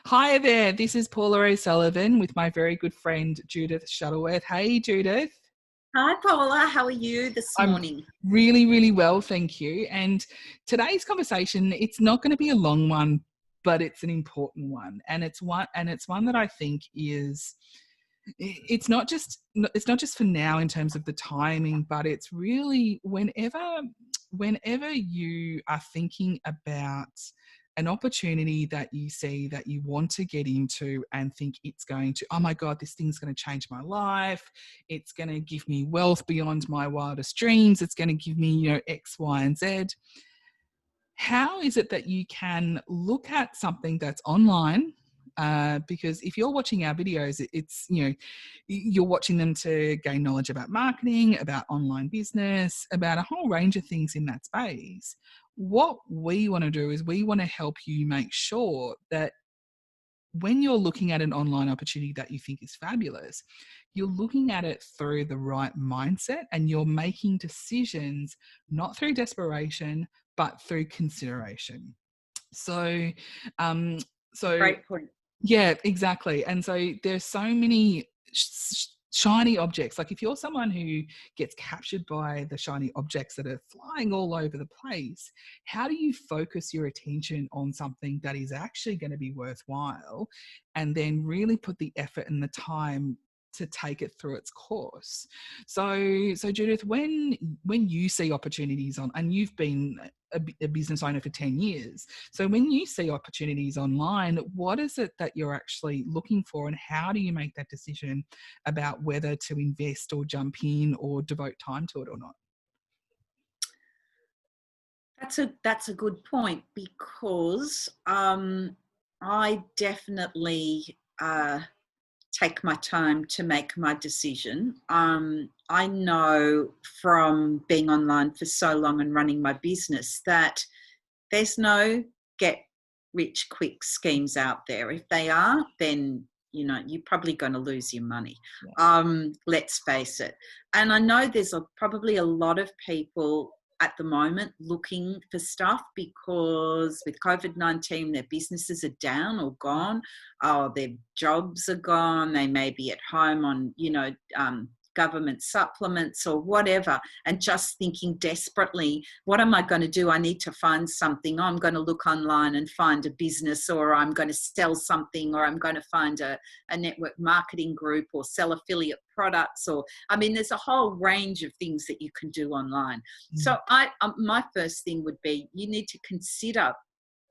Hi there, this is Paula O'Sullivan with my very good friend Judith Shuttleworth. Hey Judith. Hi, Paula. How are you this I'm morning? really, really well, thank you. And today's conversation, it's not going to be a long one, but it's an important one. And it's one that I think is it's not just for now in terms of the timing, but it's really whenever you are thinking about an opportunity that you see that you want to get into and think it's going to, oh my God, this thing's going to change my life. It's going to give me wealth beyond my wildest dreams. It's going to give me, X, Y, and Z. How is it that you can look at something that's online? Because if you're watching our videos, you're watching them to gain knowledge about marketing, about online business, about a whole range of things in that space. What we want to do is we want to help you make sure that when you're looking at an online opportunity that you think is fabulous, you're looking at it through the right mindset and you're making decisions not through desperation, but through consideration. So, um, so Great point. yeah, exactly. And so there's so many shiny objects. Like if you're someone who gets captured by the shiny objects that are flying all over the place, how do you focus your attention on something that is actually going to be worthwhile and then really put the effort and the time to take it through its course? So Judith, when you see opportunities on, and you've been a business owner for 10 years, so when you see opportunities online, what is it that you're actually looking for, and how do you make that decision about whether to invest or jump in or devote time to it or not? That's a good point because I definitely take my time to make my decision. I know from being online for so long and running my business that there's no get rich quick schemes out there. If they are, then you're probably going to lose your money. Let's face it. And I know there's probably a lot of people at the moment looking for stuff because with COVID-19 their businesses are down or gone, or their jobs are gone, they may be at home on government supplements or whatever, and just thinking desperately, what am I going to do? I need to find something. I'm going to look online and find a business, or I'm going to sell something, or I'm going to find a network marketing group or sell affiliate products, or there's a whole range of things that you can do online. So my first thing would be, you need to consider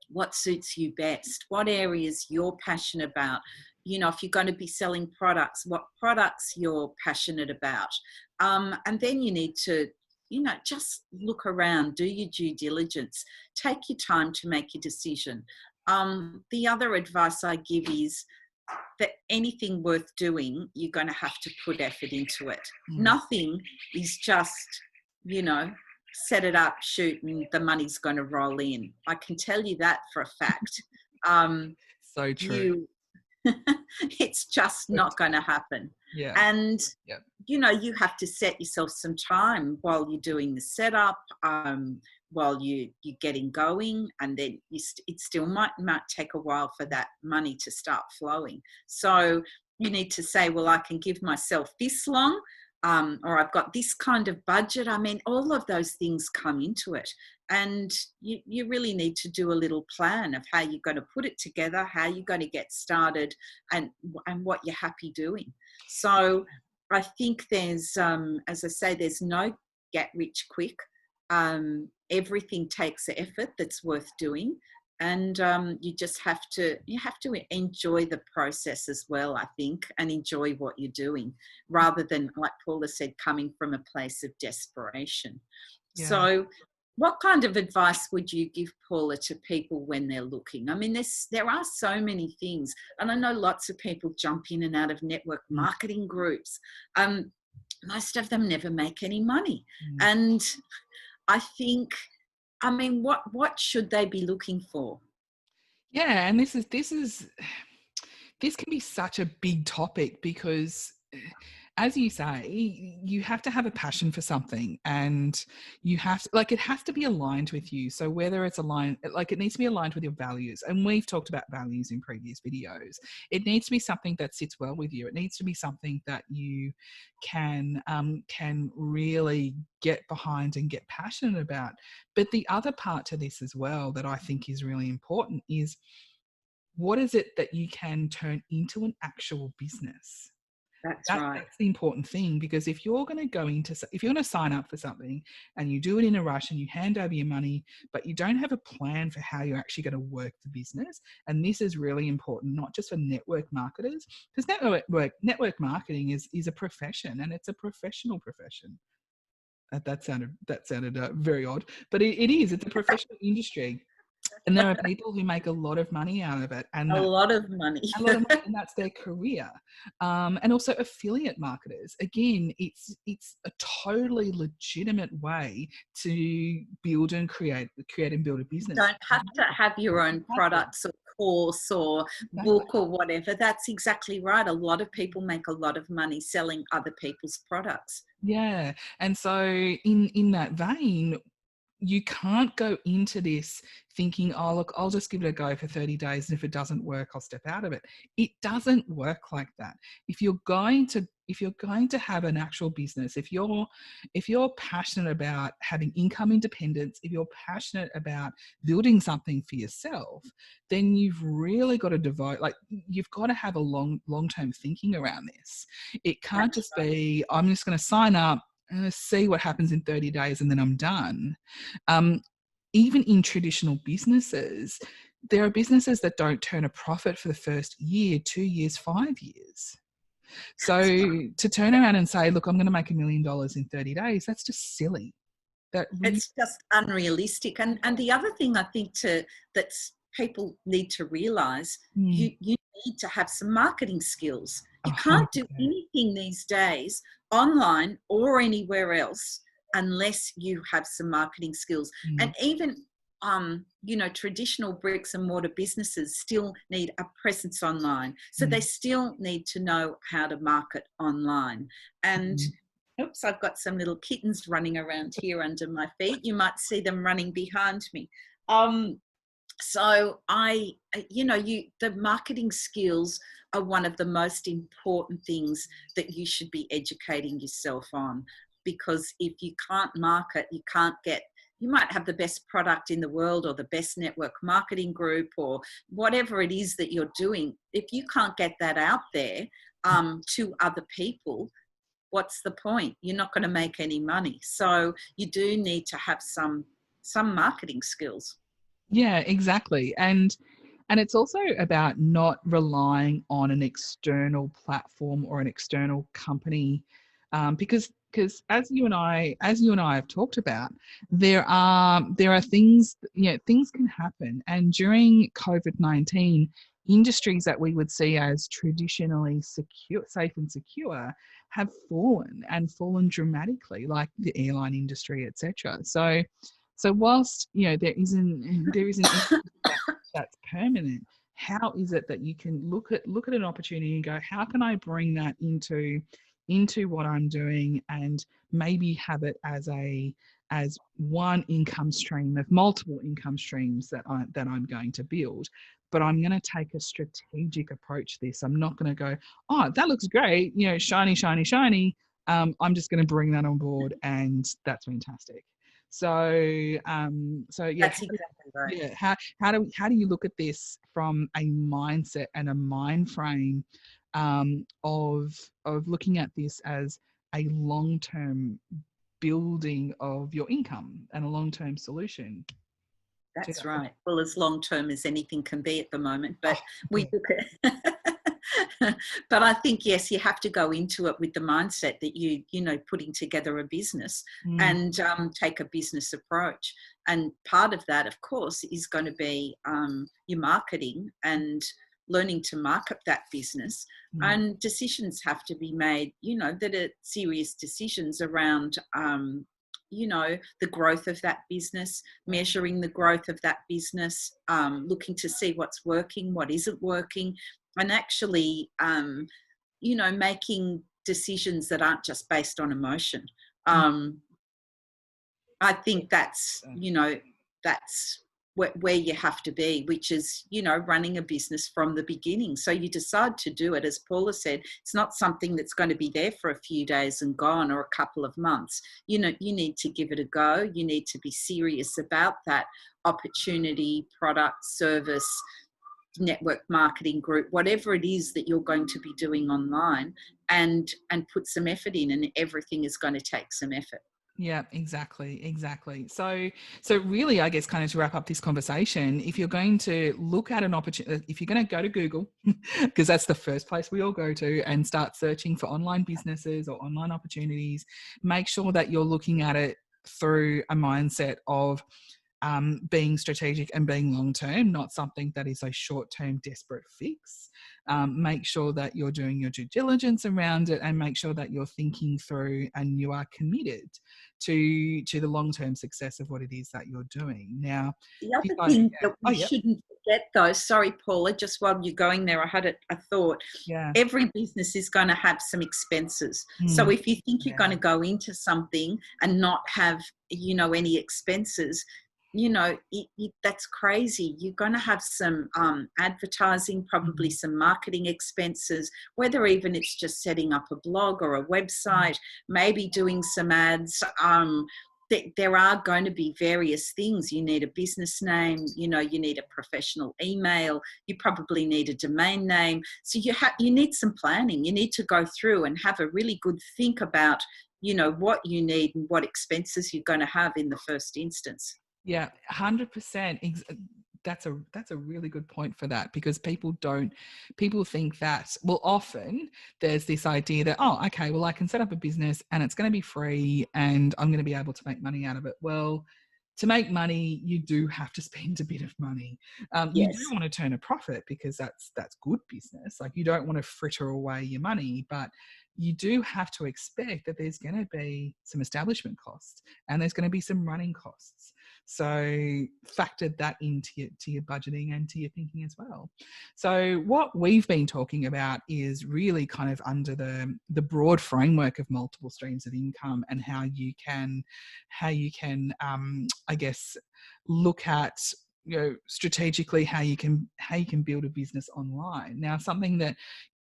what suits you best, what areas you're passionate about. If you're going to be selling products, what products you're passionate about. And then you need to, just look around, do your due diligence, take your time to make your decision. The other advice I give is that anything worth doing, you're going to have to put effort into it. Nothing is just, set it up, shoot, and the money's going to roll in. I can tell you that for a fact. So true. It's just not going to happen. Yeah. And, you have to set yourself some time while you're doing the setup, while you're getting going, and then it still might take a while for that money to start flowing. So you need to say, well, I can give myself this long, or I've got this kind of budget. All of those things come into it. And you really need to do a little plan of how you're going to put it together, how you're going to get started, and what you're happy doing. So I think there's, as I say, there's no get rich quick. Everything takes an effort that's worth doing. And you have to enjoy the process as well, I think, and enjoy what you're doing, rather than, like Paula said, coming from a place of desperation. Yeah. So what kind of advice would you give, Paula, to people when they're looking? There are so many things, and I know lots of people jump in and out of network marketing groups. Most of them never make any money. And I think, what should they be looking for? Yeah, and this can be such a big topic because as you say, you have to have a passion for something, and you have to, like, it has to be aligned with you. So whether it's aligned, like, it needs to be aligned with your values. And we've talked about values in previous videos. It needs to be something that sits well with you. It needs to be something that you can really get behind and get passionate about. But the other part to this as well that I think is really important is, what is it that you can turn into an actual business? That's right. That's the important thing, because if you're going to if you're going to sign up for something and you do it in a rush and you hand over your money, but you don't have a plan for how you're actually going to work the business, and this is really important, not just for network marketers, because network marketing is a profession, and it's a professional profession. That sounded very odd, but it is. It's a professional industry, and there are people who make a lot of money out of it, and A lot of money. a lot of money, and that's their career. And also affiliate marketers. Again, it's a totally legitimate way to build and create and build a business. You don't have to have your own products or course or book or whatever. That's exactly right. A lot of people make a lot of money selling other people's products. Yeah. And so in that vein, you can't go into this thinking, oh, look, I'll just give it a go for 30 days. And if it doesn't work, I'll step out of it. It doesn't work like that. If you're going to have an actual business, if you're passionate about having income independence, if you're passionate about building something for yourself, then you've really got to devote, like, you've got to have a long-term thinking around this. It can't just be, I'm just going to sign up, see what happens in 30 days and then I'm done. Even in traditional businesses, there are businesses that don't turn a profit for the first year, 2 years, 5 years. So to turn around and say, look, I'm going to make $1 million in 30 days, that's just silly. It's just unrealistic. And the other thing I think that people need to realise, you need to have some marketing skills. You can't do anything these days online or anywhere else unless you have some marketing skills. And even traditional bricks and mortar businesses still need a presence online. So they still need to know how to market online. And oops, I've got some little kittens running around here under my feet. You might see them running behind me. So the marketing skills are one of the most important things that you should be educating yourself on, because if you can't market, you might have the best product in the world or the best network marketing group or whatever it is that you're doing. If you can't get that out there to other people, what's the point? You're not going to make any money. So you do need to have some marketing skills. Yeah, exactly. And it's also about not relying on an external platform or an external company, because as you and I have talked about, there are things, things can happen. And during COVID-19, industries that we would see as traditionally secure, safe and secure, have fallen dramatically, like the airline industry, etc. So whilst there isn't that's permanent, how is it that you can look at an opportunity and go, how can I bring that into what I'm doing, and maybe have it as one income stream of multiple income streams that I'm going to build. But I'm going to take a strategic approach to this. I'm not going to go, oh, that looks great, shiny, shiny, shiny. I'm just going to bring that on board, and that's fantastic. So yeah, that's exactly right. Yeah, how do you look at this from a mindset and a mind frame of looking at this as a long-term building of your income and a long-term solution? That's right. Well, as long-term as anything can be at the moment, but we look at but I think, yes, you have to go into it with the mindset that putting together a business and take a business approach. And part of that, of course, is going to be your marketing and learning to market that business. And decisions have to be made, that are serious decisions around the growth of that business, measuring the growth of that business, looking to see what's working, what isn't working, and actually, making decisions that aren't just based on emotion. Mm. I think that's, that's where you have to be, which is, running a business from the beginning. So you decide to do it, as Paula said, it's not something that's going to be there for a few days and gone, or a couple of months. You need to give it a go. You need to be serious about that opportunity, product, service, network marketing group, whatever it is that you're going to be doing online, and put some effort in, and everything is going to take some effort. Yeah, exactly. So really, I guess, kind of to wrap up this conversation, if you're going to look at an opportunity, if you're going to go to Google, because that's the first place we all go to, and start searching for online businesses or online opportunities, make sure that you're looking at it through a mindset of being strategic and being long-term, not something that is a short-term desperate fix. Make sure that you're doing your due diligence around it, and make sure that you're thinking through and you are committed to the long-term success of what it is that you're doing. Now, the other thing that we shouldn't forget, though, sorry, Paula, just while you're going there, I had a thought. Yeah. Every business is going to have some expenses. So if you think you're going to go into something and not have, any expenses, that's crazy. You're going to have some advertising, probably some marketing expenses, whether even it's just setting up a blog or a website, maybe doing some ads. There are going to be various things. You need a business name, you need a professional email, you probably need a domain name. So you need some planning. You need to go through and have a really good think about, what you need and what expenses you're going to have in the first instance. Yeah, 100%. That's a really good point for that, because people think that, well, often there's this idea that, oh, okay, well, I can set up a business and it's going to be free and I'm going to be able to make money out of it. Well, to make money, you do have to spend a bit of money. You do want to turn a profit, because that's good business. Like, you don't want to fritter away your money, but you do have to expect that there's going to be some establishment costs and there's going to be some running costs. So factor that into your budgeting and to your thinking as well. So what we've been talking about is really kind of under the broad framework of multiple streams of income, and how you can I guess look at, strategically how you can build a business online. Now, something that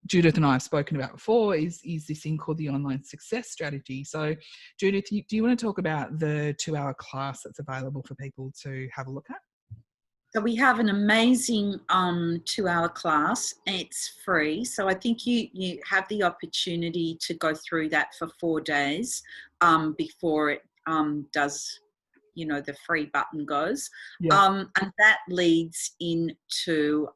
Judith and I have spoken about before is this thing called the online success strategy. So, Judith, do you want to talk about the 2-hour class that's available for people to have a look at? So we have an amazing 2-hour class. It's free. So I think you have the opportunity to go through that for 4 days before it does, the free button goes. And that leads into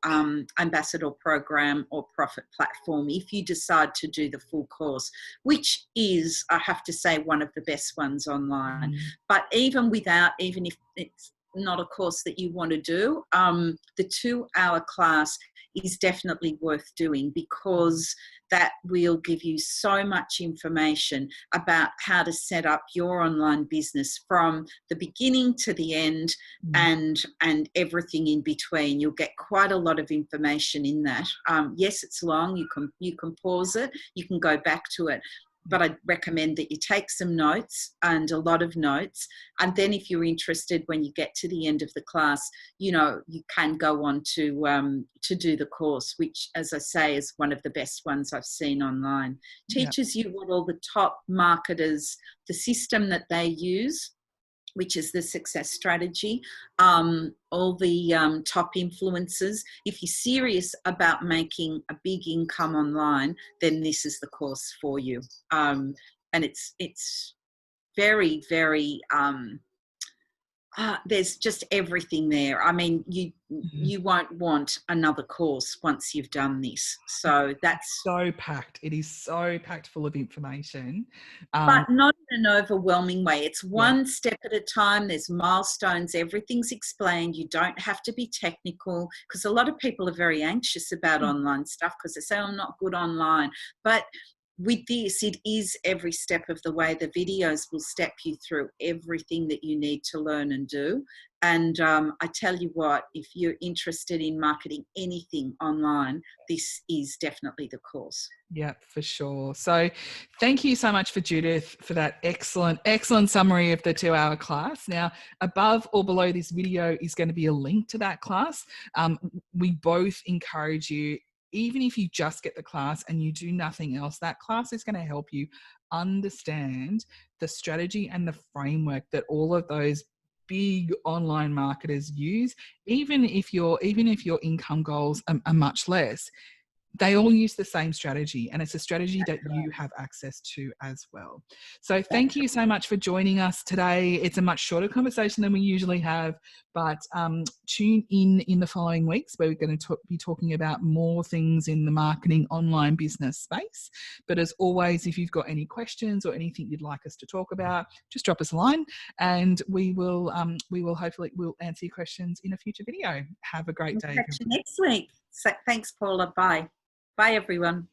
Ambassador Program or Profit Platform if you decide to do the full course, which is, I have to say, one of the best ones online. But even if it's not a course that you want to do, the 2-hour class is definitely worth doing, because that will give you so much information about how to set up your online business from the beginning to the end, and everything in between. You'll get quite a lot of information in that. Yes, it's long. You can pause it. You can go back to it. But I recommend that you take some notes, and a lot of notes. And then if you're interested, when you get to the end of the class, you can go on to do the course, which, as I say, is one of the best ones I've seen online. Teaches you what all the top marketers, the system that they use, which is the success strategy, all the top influencers. If you're serious about making a big income online, then this is the course for you. And it's very, very, there's just everything there. I mean, you won't want another course once you've done this. So that's so packed. It is so packed full of information. But not in an overwhelming way. It's one step at a time. There's milestones. Everything's explained. You don't have to be technical, because a lot of people are very anxious about online stuff, because they say, I'm not good online. But with this, it is every step of the way. The videos will step you through everything that you need to learn and do. And I tell you what, if you're interested in marketing anything online, this is definitely the course. Yeah, for sure. So thank you so much for Judith for that excellent summary of the 2-hour class. Now, above or below this video is going to be a link to that class. We both encourage you, even if you just get the class and you do nothing else, that class is going to help you understand the strategy and the framework that all of those big online marketers use, even if your income goals are much less. They all use the same strategy, and it's a strategy that you have access to as well. So thank you so much for joining us today. It's a much shorter conversation than we usually have, but tune in the following weeks where we're going to be talking about more things in the marketing online business space. But as always, if you've got any questions or anything you'd like us to talk about, just drop us a line, and we will hopefully answer your questions in a future video. Have a great day. Catch you next week. So, thanks, Paula. Bye. Bye, everyone.